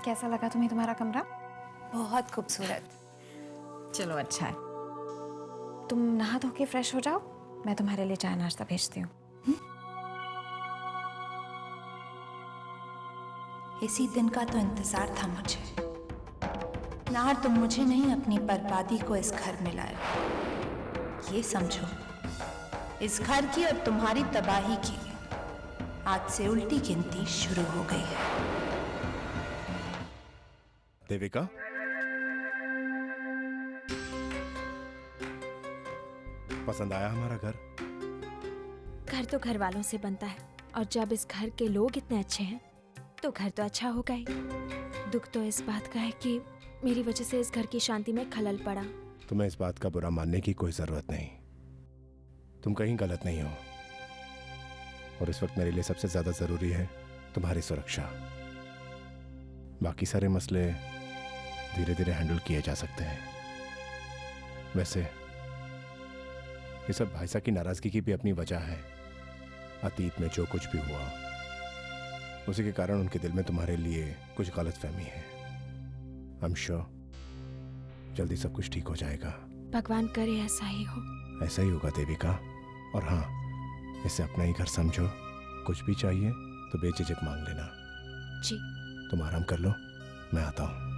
कैसा लगा तुम्हें तुम्हारा कमरा? बहुत खूबसूरत। चलो अच्छा है, तुम नहा धो के फ्रेश हो जाओ, मैं तुम्हारे लिए चाय नाश्ता भेजती हूँ। इसी दिन का तो इंतजार था मुझे। नाहर, तुम मुझे नहीं अपनी बर्बादी को इस घर में लाए। ये समझो, इस घर की और तुम्हारी तबाही की आज से उल्टी गिनती शुरू हो गई है। देविका, पसंद आया हमारा घर? घर तो घर वालों से बनता है, और जब इस घर के लोग इतने अच्छे हैं तो घर तो अच्छा होगा ही। दुख तो इस बात का है कि मेरी वजह से इस घर की शांति में खलल पड़ा। तुम्हें इस बात का बुरा मानने की कोई जरूरत नहीं। तुम कहीं गलत नहीं हो, और इस वक्त मेरे लिए सबसे ज्यादा जरूरी है तुम्हारी सुरक्षा। बाकी सारे मसले धीरे धीरे हैंडल किए जा सकते हैं। वैसे ये सब भाईसा की नाराजगी की भी अपनी वजह है। अतीत में जो कुछ भी हुआ उसी के कारण उनके दिल में तुम्हारे लिए कुछ गलतफहमी है। आई एम श्योर जल्दी सब कुछ ठीक हो जाएगा। भगवान करे ऐसा ही हो। ऐसा ही होगा देविका। और हाँ, इसे अपना ही घर समझो। कुछ भी चाहिए तो बेझिझक मांग लेना। जी। तुम आराम कर लो, मैं आता हूँ।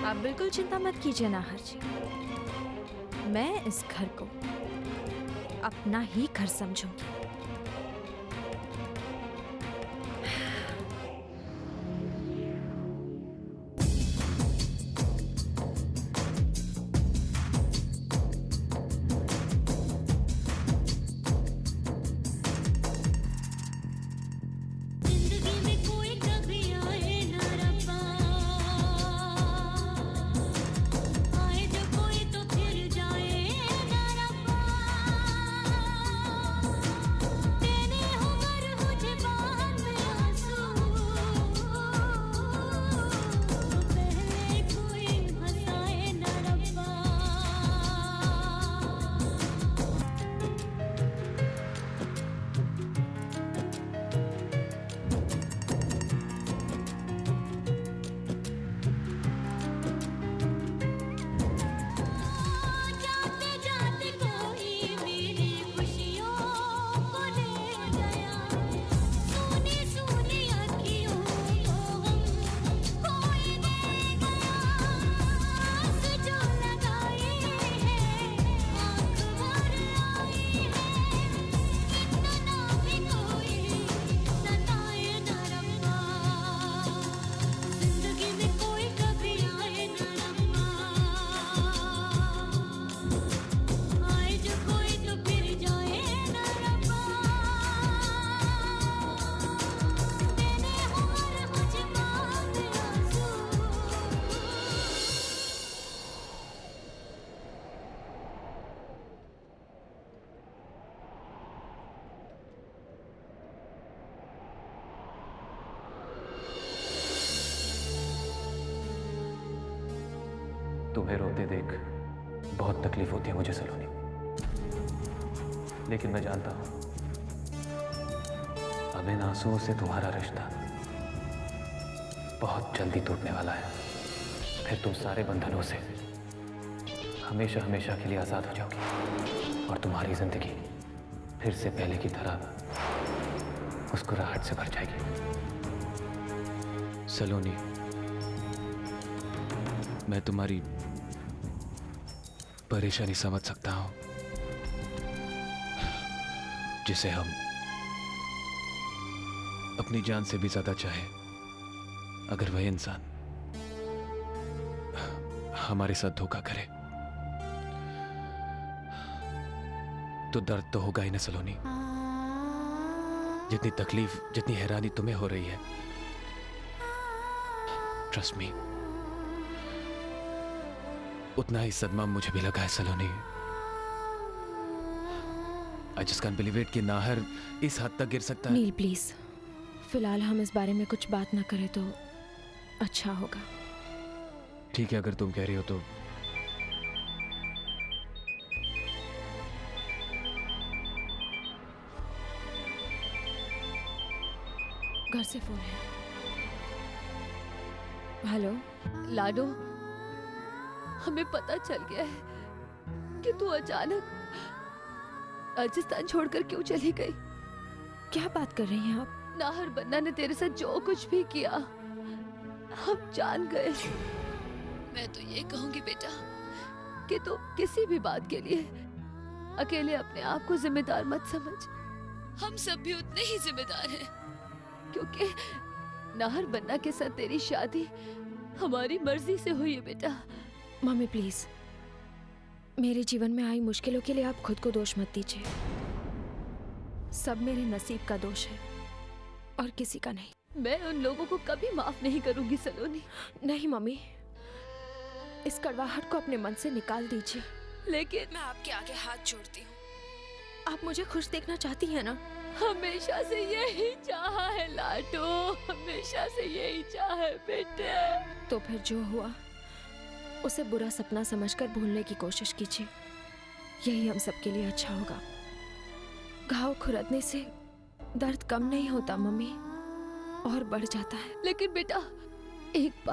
आप बिल्कुल चिंता मत कीजिए नाहर जी, मैं इस घर को अपना ही घर समझूंगी। तुम्हें रोते देख बहुत तकलीफ होती है मुझे सलोनी, लेकिन मैं जानता हूं अब इन आंसुओं से तुम्हारा रिश्ता बहुत जल्दी टूटने वाला है। फिर तुम सारे बंधनों से हमेशा हमेशा के लिए आजाद हो जाओगी, और तुम्हारी जिंदगी फिर से पहले की तरह मुस्कुराहट से भर जाएगी। सलोनी, मैं तुम्हारी परेशानी समझ सकता हूं, जिसे हम अपनी जान से भी ज्यादा चाहे, अगर वह इंसान हमारे साथ धोखा करे तो दर्द तो होगा ही ना सलोनी। जितनी तकलीफ, जितनी हैरानी तुम्हें हो रही है, ट्रस्ट मी, उतना ही सदमा मुझे भी लगा है Saloni. I just can't believe it कि नाहर इस हद तक गिर सकता है। नील प्लीज, फिलहाल हम इस बारे में कुछ बात ना करें तो अच्छा होगा। ठीक है, अगर तुम कह रही हो तो। घर से फोन है। हेलो लाडो, हमें पता चल गया है कि तू अचानक राजस्थान छोड़कर क्यों चली गई। क्या बात कर रही हैं आप? नाहर बन्ना ने तेरे साथ जो कुछ भी किया हम जान गए। मैं तो ये कहूंगी बेटा कि तू किसी भी बात के लिए अकेले अपने आप को जिम्मेदार मत समझ। हम सब भी उतने ही जिम्मेदार हैं, क्योंकि नाहर बन्ना के साथ तेरी शादी हमारी मर्जी से हुई है बेटा। मम्मी प्लीज, मेरे जीवन में आई मुश्किलों के लिए आप खुद को दोष मत दीजिए। सब मेरे नसीब का दोष है और किसी का नहीं। मैं उन लोगों को कभी माफ नहीं करूंगी सलोनी। नहीं मम्मी, इस कड़वाहट को अपने मन से निकाल दीजिए। लेकिन मैं आपके आगे हाथ जोड़ती हूँ। आप मुझे खुश देखना चाहती हैं ना? हमेशा से यही चाहा है लाडो, हमेशा से यही चाहा है बेटे। तो फिर जो हुआ उसे बुरा सपना समझकर भूलने की कोशिश कीजिए। यही हम सबके लिए अच्छा होगा। घाव खुरदने से दर्द कम नहीं होता मम्मी, और बढ़ जाता है। लेकिन बेटा एक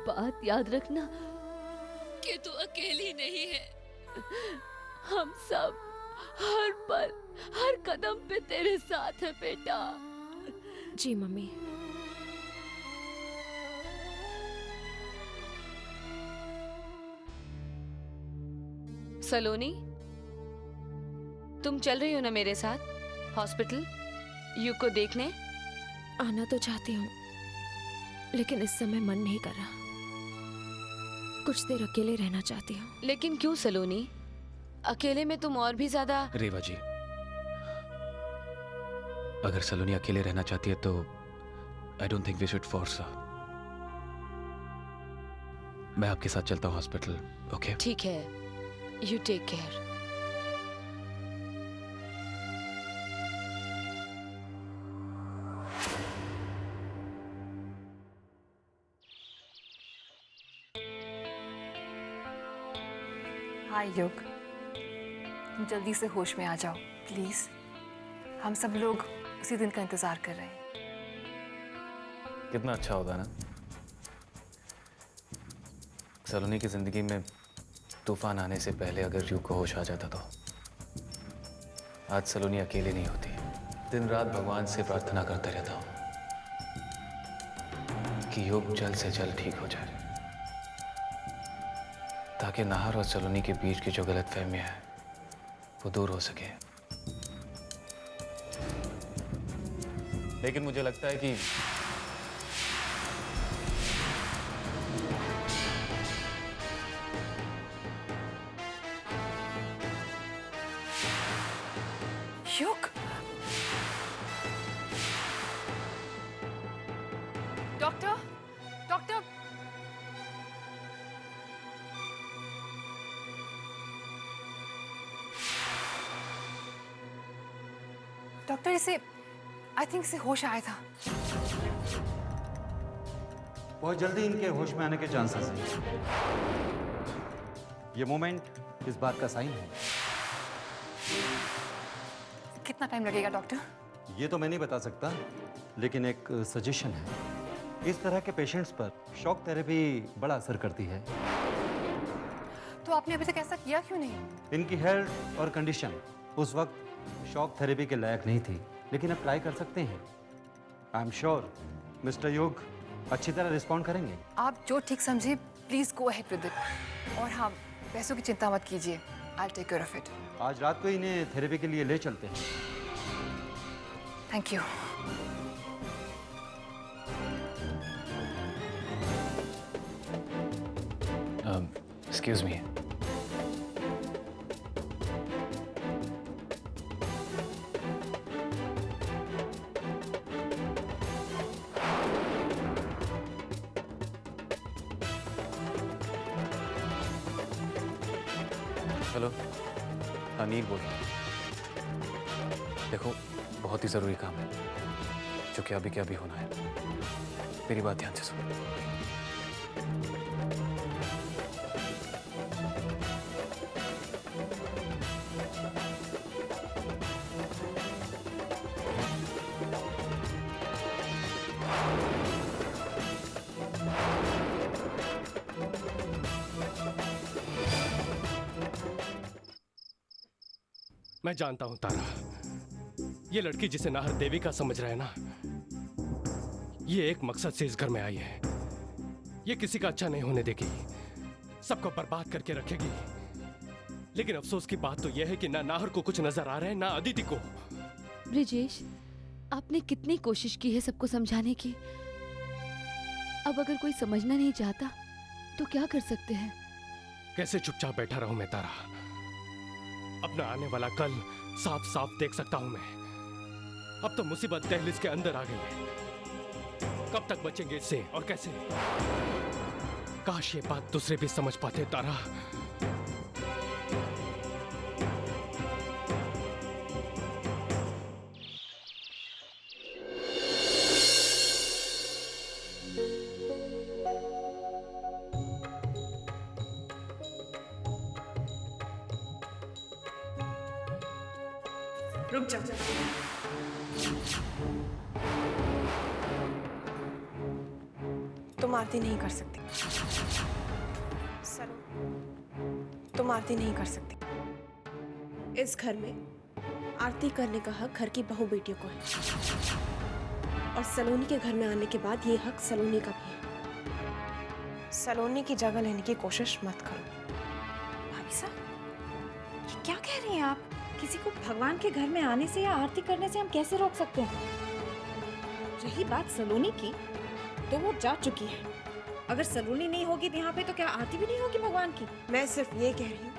बात याद रखना कि तू अकेली नहीं है। हम सब हर पल हर कदम पे तेरे साथ है बेटा। जी मम्मी। सलोनी, तुम चल रही हो ना मेरे साथ हॉस्पिटल यू को देखने? आना तो चाहती हूँ, लेकिन इस समय मन नहीं कर रहा। कुछ देर अकेले रहना चाहती हूँ। लेकिन क्यों सलोनी? अकेले में तुम और भी ज्यादा। रेवा जी, अगर सलोनी अकेले रहना चाहती है तो I don't think we should force her. मैं आपके साथ चलता हूँ हॉस्पिटल, ओके? ठीक है, यू टेक केयर। हाय युग, तुम जल्दी से होश में आ जाओ प्लीज। हम सब लोग उसी दिन का इंतजार कर रहे हैं। कितना अच्छा होगा ना सलोनी की जिंदगी में तूफान आने से पहले अगर युग को होश आ जाता तो। आज सलोनी अकेली नहीं होती। दिन रात भगवान से प्रार्थना करते रहता हूं कि युग जल्द से जल्द ठीक हो जाए, ताकि नाहर और सलोनी के बीच की जो गलतफहमियां है वो दूर हो सके। लेकिन मुझे लगता है कि युग, डॉक्टर, डॉक्टर, डॉक्टर इसे आई थिंक इसे होश आया था। बहुत जल्दी इनके होश में आने के चांसेस हैं। ये मोमेंट इस बात का साइन है। कितना टाइम लगेगा डॉक्टर? ये तो मैं नहीं बता सकता, लेकिन एक सजेशन है। इस तरह के पेशेंट्स पर शॉक थेरेपी बड़ा असर करती है। तो आपने अभी तक ऐसा किया क्यों नहीं? इनकी हेल्थ और कंडीशन उस वक्त शॉक थेरेपी के लायक नहीं थी, लेकिन अब ट्राई कर सकते हैं। आई एम श्योर मिस्टर योग अच्छी तरह रिस्पॉन्ड करेंगे। आप जो ठीक समझे please go ahead with it. और हाँ, पैसों की चिंता मत कीजिए, I take care of it. आज रात को इन्हें थेरेपी के लिए ले चलते हैं। Thank you. Excuse me. Hello, Anil बोल रहा हूँ। देखो, बहुत ही ज़रूरी काम है जो कि अभी के अभी होना है। मेरी बात ध्यान से सुनो। मैं जानता हूं तारा, ये लड़की जिसे नाहर देविका समझ रहा है ना, ये एक मकसद से इस घर में आई है। ये किसी का अच्छा नहीं होने देगी, सबको बर्बाद करके रखेगी। लेकिन अफसोस की बात तो यह है कि ना नाहर को कुछ नजर आ रहा है, ना अदिति को। ब्रिजेश, आपने कितनी कोशिश की है सबको समझाने की। अब अगर कोई समझना नहीं चाहता तो क्या कर सकते हैं? कैसे चुपचाप बैठा रहूं मैं तारा? अपना आने वाला कल साफ साफ देख सकता हूं मैं। अब तो मुसीबत दहलीज के अंदर आ गई है। कब तक बचेंगे इससे और कैसे? काश ये बात दूसरे भी समझ पाते तारा। रुक जा। तुम आरती नहीं कर सकती सर, तुम आरती नहीं कर सकती। इस घर में आरती करने का हक घर की बहू बेटियों को है, और सलोनी के घर में आने के बाद ये हक सलोनी का भी है। सलोनी की जगह लेने की कोशिश मत करो। भाभी साहब, ये क्या कह रही हैं आप? किसी को भगवान के घर में आने से या आरती करने से हम कैसे रोक सकते हैं? रही बात सलोनी की, तो वो जा चुकी है। अगर सलोनी नहीं होगी यहाँ पे तो क्या आरती भी नहीं होगी भगवान की? मैं सिर्फ ये कह रही हूँ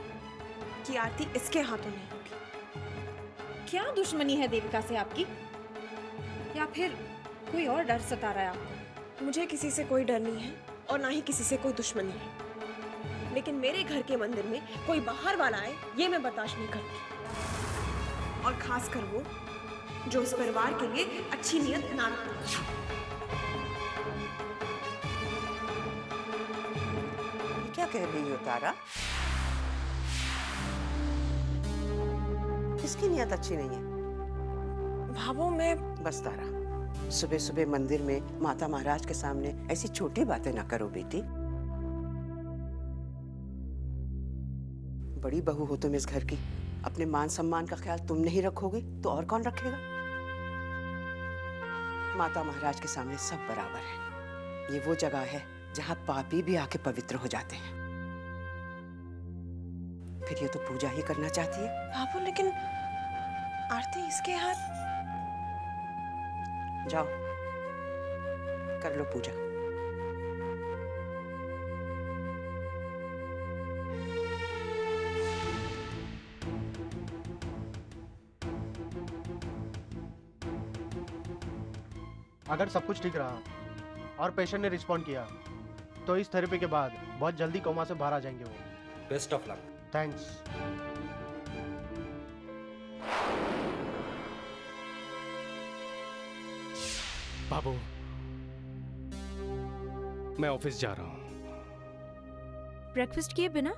कि आरती इसके हाथों नहीं होगी। क्या दुश्मनी है देविका से आपकी, या फिर कोई और डर सता रहा है आपको? मुझे किसी से कोई डर नहीं है और ना ही किसी से कोई दुश्मनी है, लेकिन मेरे घर के मंदिर में कोई बाहर वाला आए ये मैं बर्दाश्त नहीं करती, और खासकर वो जो इस परिवार के लिए अच्छी नियत ना रखता। क्या कह रही हो तारा? किसकी नियत अच्छी नहीं है? भाभो मैं बस तारा, सुबह सुबह मंदिर में माता महाराज के सामने ऐसी छोटी बातें ना करो बेटी। बड़ी बहू हो तुम इस घर की, अपने मान सम्मान का ख्याल तुम नहीं रखोगे तो और कौन रखेगा? माता महाराज के सामने सब बराबर है। ये वो जगह है जहाँ पापी भी आके पवित्र हो जाते हैं। फिर ये तो पूजा ही करना चाहती है। भाभो लेकिन आरती इसके हाथ। जाओ कर लो पूजा। अगर सब कुछ ठीक रहा और पेशेंट ने रिस्पॉन्ड किया तो इस थेरेपी के बाद बहुत जल्दी कोमा से बाहर आ जाएंगे वो। Best of luck. थैंक्स। बाबू, मैं ऑफिस जा रहा हूं। ब्रेकफास्ट किए बिना?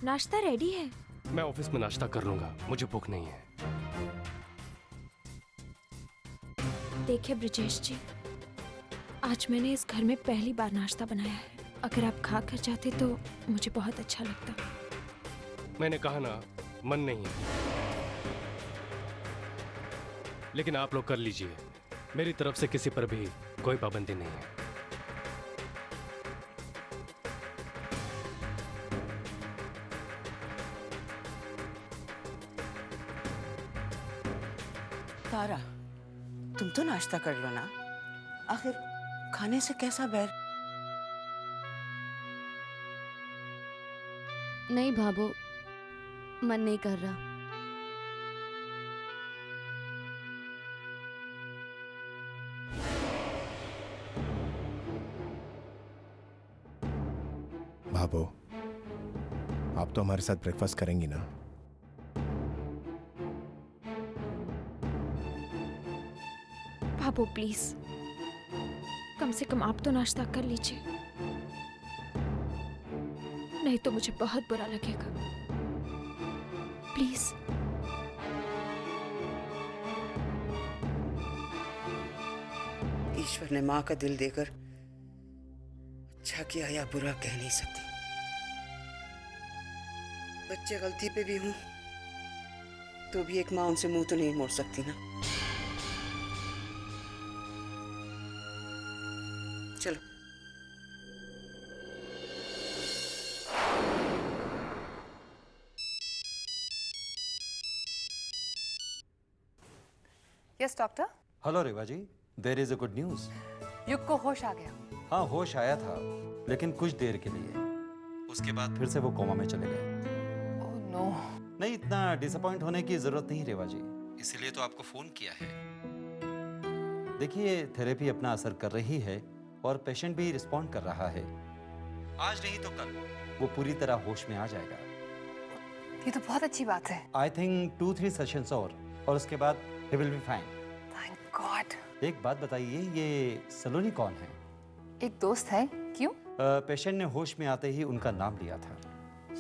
नाश्ता रेडी है। मैं ऑफिस में नाश्ता कर लूंगा, मुझे भूख नहीं है। देखिए ब्रिजेश जी, आज मैंने इस घर में पहली बार नाश्ता बनाया है। अगर आप खा कर जाते तो मुझे बहुत अच्छा लगता। मैंने कहा ना, मन नहीं है। लेकिन आप लोग कर लीजिए, मेरी तरफ से किसी पर भी कोई पाबंदी नहीं है। तारा, तुम तो नाश्ता कर लो ना, आखिर खाने से कैसा बैर? नहीं भाभो, मन नहीं कर रहा। भाभो, आप तो हमारे साथ ब्रेकफास्ट करेंगी ना? बाबू प्लीज, कम से कम आप तो नाश्ता कर लीजिए, नहीं तो मुझे बहुत बुरा लगेगा। प्लीज। ईश्वर ने माँ का दिल देकर अच्छा किया या बुरा कह नहीं सकती। बच्चे गलती पे भी हूँ तो भी एक माँ उनसे मुंह तो नहीं मोड़ सकती ना। चलो। Yes doctor. Hello Reva ji, there is a good news. Yug को होश आ गया। हाँ, होश आया था, लेकिन कुछ देर के लिए। उसके बाद फिर से वो कोमा में चले गए। Oh no. नहीं, इतना डिसअपॉइंट होने की जरूरत नहीं रेवा जी, इसीलिए तो आपको फोन किया है। देखिए, थेरेपी अपना असर कर रही है और पेशेंट भी रिस्पॉन्ड कर रहा है। आज नहीं तो कल वो पूरी तरह होश में आ जाएगा। ये तो बहुत अच्छी बात है। आई थिंक 2-3 सेशंस और उसके बाद he will be fine. Thank God. एक बात बताइए, ये सलोनी कौन है? एक दोस्त है। क्यों? पेशेंट ने होश में आते ही उनका नाम लिया था।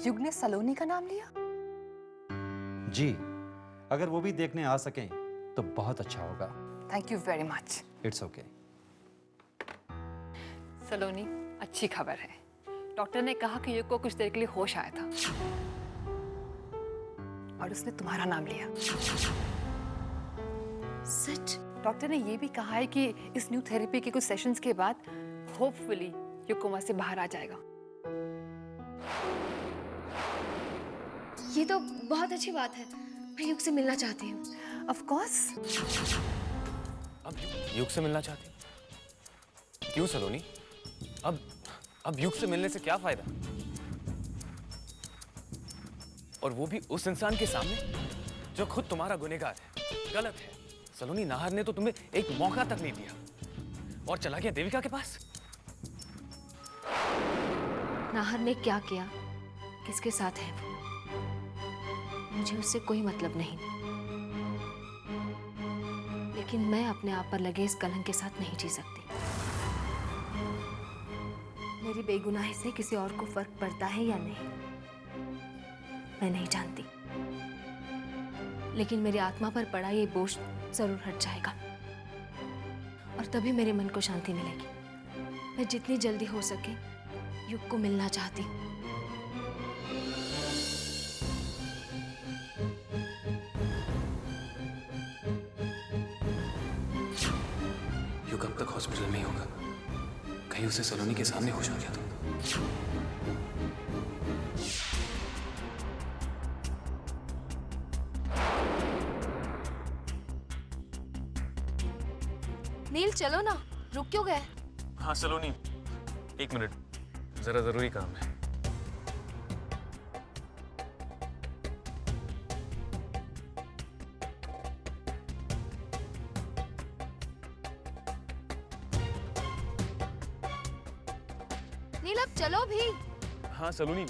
युग ने सलोनी का नाम लिया? जी, अगर वो भी देखने आ सकें तो बहुत अच्छा होगा। Thank you very much. It's okay. Saloni, अच्छी खबर है। डॉक्टर ने कहा कि युग को कुछ देर के लिए होश आया था और उसने तुम्हारा नाम लिया। सच? डॉक्टर ने ये भी कहा है कि इस न्यू थेरेपी के कुछ सेशंस के बाद होपफुली युग कोमा से बाहर आ जाएगा। ये तो बहुत अच्छी बात है। मैं युग से मिलना चाहती हूँ। Of course. अब युग से मिलना चाहती हूँ? क्यों सलोनी? अब युग से मिलने से क्या फायदा? और वो भी उस इंसान के सामने जो खुद तुम्हारा गुनहगार है। गलत है सलोनी। नाहर ने तो तुम्हें एक मौका तक नहीं दिया और चला गया देविका के पास। नाहर ने क्या किया, किसके साथ है वो, मुझे उससे कोई मतलब नहीं, लेकिन मैं अपने आप पर लगे इस कलंक के साथ नहीं जी सकती। मेरी बेगुनाही से किसी और को फर्क पड़ता है या नहीं मैं नहीं जानती, लेकिन मेरी आत्मा पर पड़ा ये बोझ जरूर हट जाएगा और तभी मेरे मन को शांति मिलेगी। मैं जितनी जल्दी हो सके युग को मिलना चाहती हूँ। युग अब तक हॉस्पिटल में ही होगा। कहीं उसे सलोनी के सामने होश आ गया तो। नील चलो ना, रुक क्यों गए? हाँ सलोनी, एक मिनट, जरा जरूरी काम है। नील अब चलो भी। हाँ सलोनी,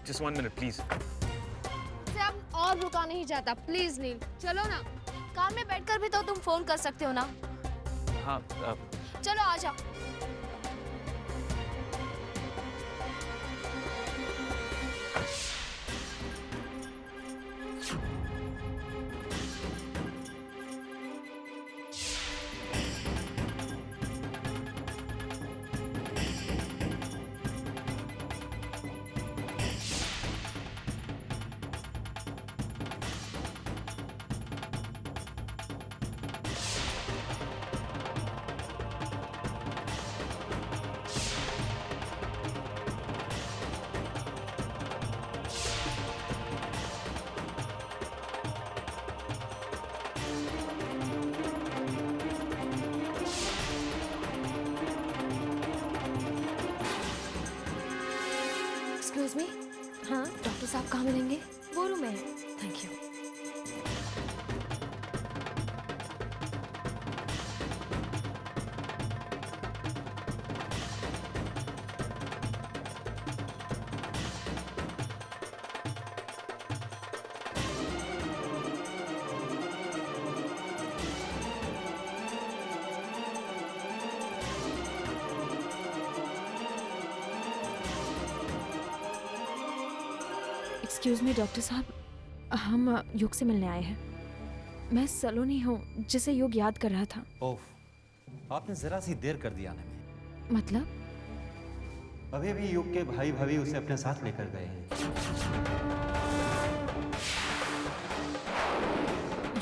जस्ट 1 मिनट प्लीज। से अब और रुका नहीं जाता, प्लीज नील चलो ना। कार में बैठकर भी तो तुम फोन कर सकते हो ना। हाँ चलो आ जाओ। Excuse me. हाँ डॉक्टर साहब कहाँ मिलेंगे? वो रूम में। Thank you. Excuse me doctor साहब, हम युग से मिलने आए हैं। मैं सलोनी हूँ जिसे युग याद कर रहा था। ओफ, आपने जरा सी देर कर दी आने में। मतलब? अभी अभी युग के भाई भाभी उसे अपने साथ लेकर गए हैं।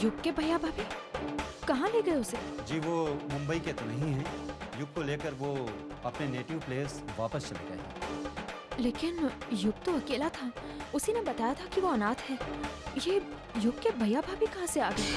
युग के भैया भाभी कहाँ ले गए उसे? जी वो मुंबई के तो नहीं हैं। युग को लेकर वो अपने नेटिव प्लेस वापस चले गए हैं। लेकिन युग तो अकेला था, उसी ने बताया था कि वो अनाथ है। ये युग के भैया भाभी कहाँ से आ गए?